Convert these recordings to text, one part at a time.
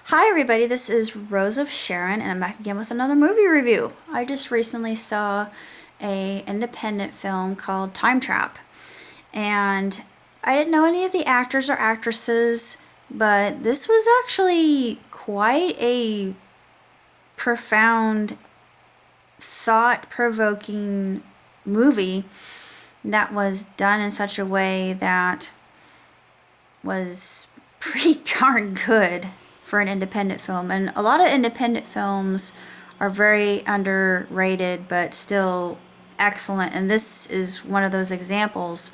Hi everybody, this is Rose of Sharon and I'm back again with another movie review. I just recently saw a independent film called Time Trap, and I didn't know any of the actors or actresses, but this was actually quite a profound, thought-provoking movie that was done in such a way that was pretty darn good for an independent film. And a lot of independent films are very underrated but still excellent, and this is one of those examples.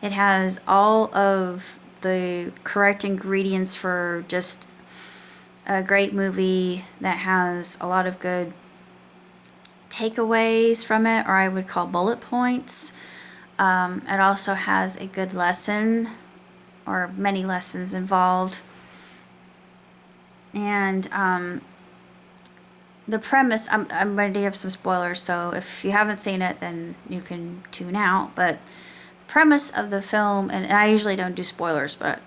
It has all of the correct ingredients for just a great movie that has a lot of good takeaways from it, or I would call bullet points. It also has a good lesson, or many lessons involved. And the premise, I'm going to give some spoilers, so if you haven't seen it, then you can tune out. But the premise of the film, and I usually don't do spoilers, but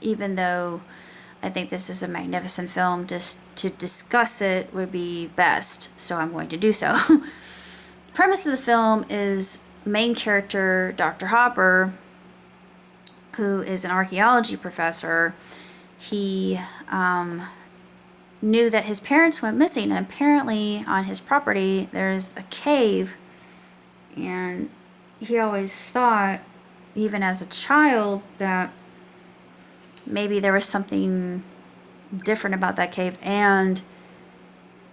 even though I think this is a magnificent film, just to discuss it would be best, so I'm going to do so. The premise of the film is main character Dr. Hopper, who is an archaeology professor. He knew that his parents went missing, and apparently on his property there's a cave, and he always thought, even as a child, that maybe there was something different about that cave. And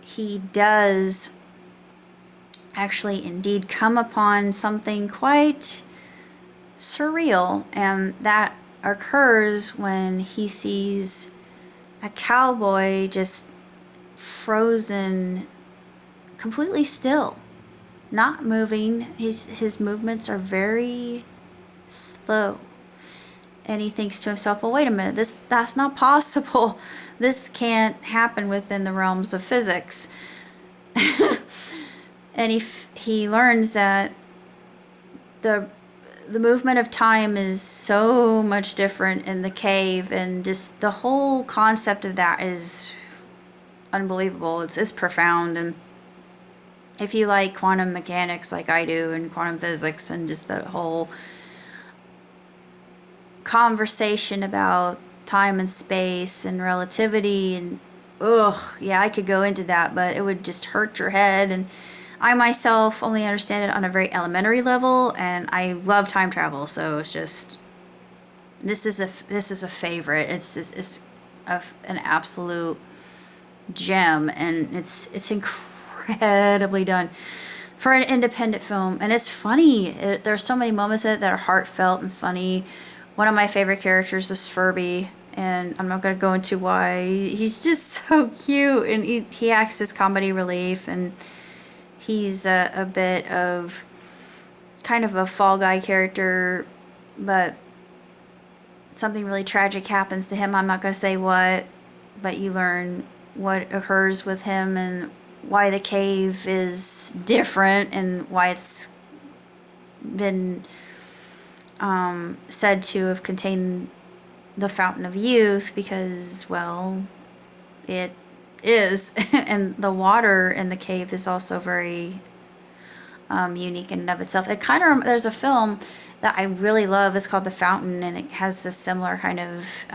he does actually indeed come upon something quite surreal, and that occurs when he sees a cowboy just frozen, completely still, not moving. His movements are very slow, and he thinks to himself, well, wait a minute, that's not possible. This can't happen within the realms of physics. And he learns that the movement of time is so much different in the cave, and just the whole concept of that is unbelievable. It's profound. And if you like quantum mechanics like I do, and quantum physics, and just the whole conversation about time and space and relativity, and yeah, I could go into that, but it would just hurt your head. And I myself only understand it on a very elementary level, and I love time travel, so it's just, this is a favorite. An absolute gem, and it's incredibly done for an independent film. And it's funny. There's so many moments in it that are heartfelt and funny. One of my favorite characters is Furby, and I'm not going to go into why. He's just so cute, and he acts as comedy relief, and he's a bit of kind of a fall guy character, but something really tragic happens to him. I'm not going to say what, but you learn what occurs with him, and why the cave is different, and why it's been said to have contained the Fountain of Youth, because, well, it is. And the water in the cave is also very unique in and of itself. It kind of, there's a film that I really love. It's called The Fountain, and it has this similar kind of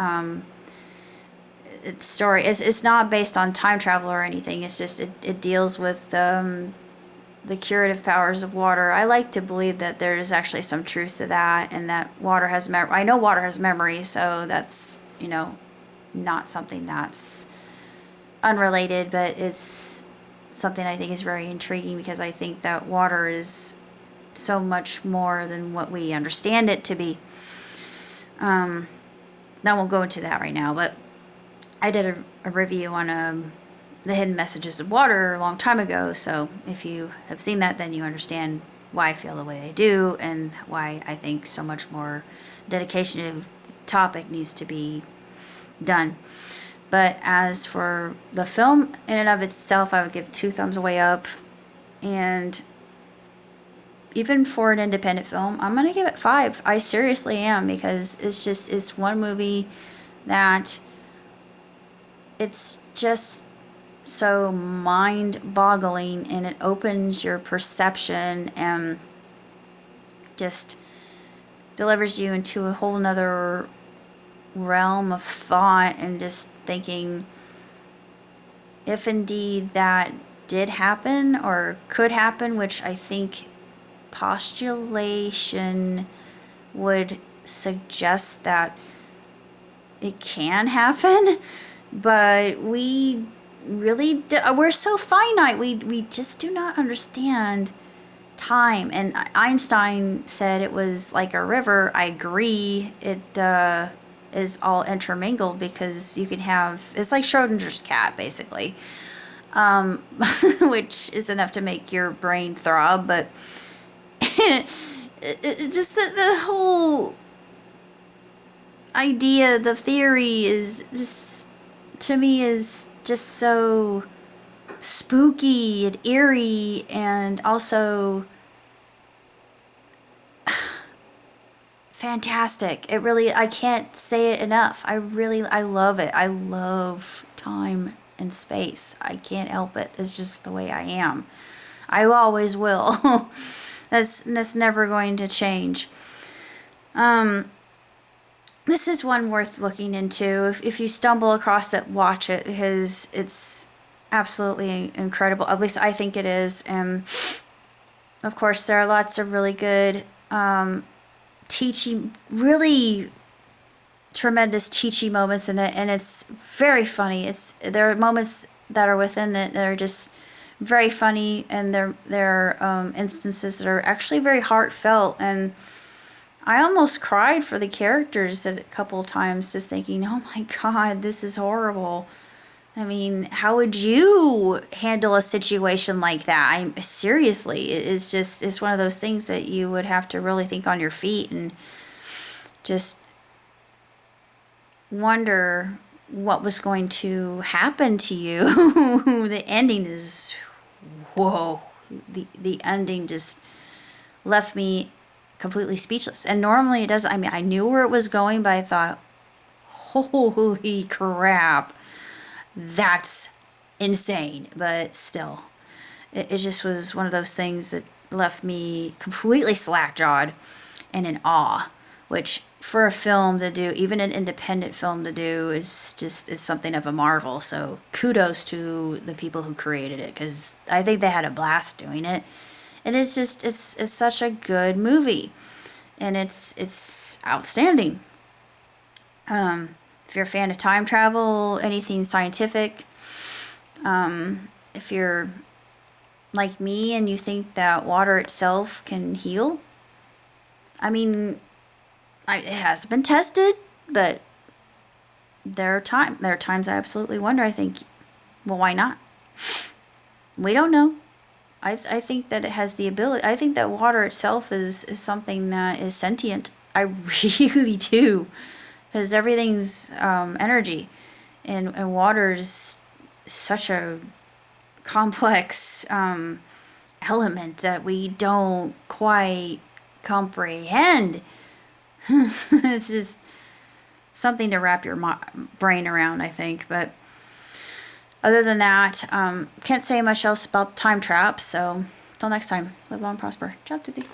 story. It's not based on time travel or anything. It's just it deals with the curative powers of water. I like to believe that there is actually some truth to that, and that water has memory. I know water has memory, so that's, not something that's unrelated, but it's something I think is very intriguing, because I think that water is so much more than what we understand it to be. I won't go into that right now, but I did a review on the hidden messages of water a long time ago, so if you have seen that, then you understand why I feel the way I do, and why I think so much more dedication to the topic needs to be done. But as for the film in and of itself, I would give 2 thumbs away up. And even for an independent film, I'm going to give it 5. I seriously am, because it's one movie that it's just so mind-boggling, and it opens your perception and just delivers you into a whole nother realm of thought, and just thinking, if indeed that did happen or could happen, which I think postulation would suggest that it can happen, but we really we're so finite. We just do not understand time. And Einstein said it was like a river. I agree. It is all intermingled, because you can have, it's like Schrodinger's cat basically, which is enough to make your brain throb. But just the whole idea, the theory is just, to me, is just so spooky and eerie, and also fantastic. It really, I can't say it enough. I love it. I love time and space. I can't help it. It's just the way I am. I always will. That's never going to change. This is one worth looking into. If you stumble across it, watch it, because it's absolutely incredible. At least I think it is. And of course, there are lots of really good teaching, really tremendous teaching moments in it, and it's very funny. There are moments that are within it that are just very funny, and there are instances that are actually very heartfelt, and I almost cried for the characters a couple of times, just thinking, oh my God, this is horrible. I mean, how would you handle a situation like that? Seriously, it's one of those things that you would have to really think on your feet, and just wonder what was going to happen to you. The ending is, whoa. The ending just left me completely speechless. And normally it doesn't. I mean, I knew where it was going, but I thought, holy crap, that's insane. But still, it just was one of those things that left me completely slack-jawed and in awe, which for a film to do, even an independent film to do, is something of a marvel. So kudos to the people who created it, because I think they had a blast doing it. And it's such a good movie, and it's outstanding. If you're a fan of time travel, anything scientific, if you're like me and you think that water itself can heal, I mean, it hasn't been tested, but there are times I absolutely wonder. I think, well, why not? We don't know. I think that it has the ability. I think that water itself is something that is sentient. I really do, because everything's energy, and water is such a complex element that we don't quite comprehend. It's just something to wrap your brain around, I think. But other than that, can't say much else about the time trap. So, till next time, live long and prosper. Ciao, tutti.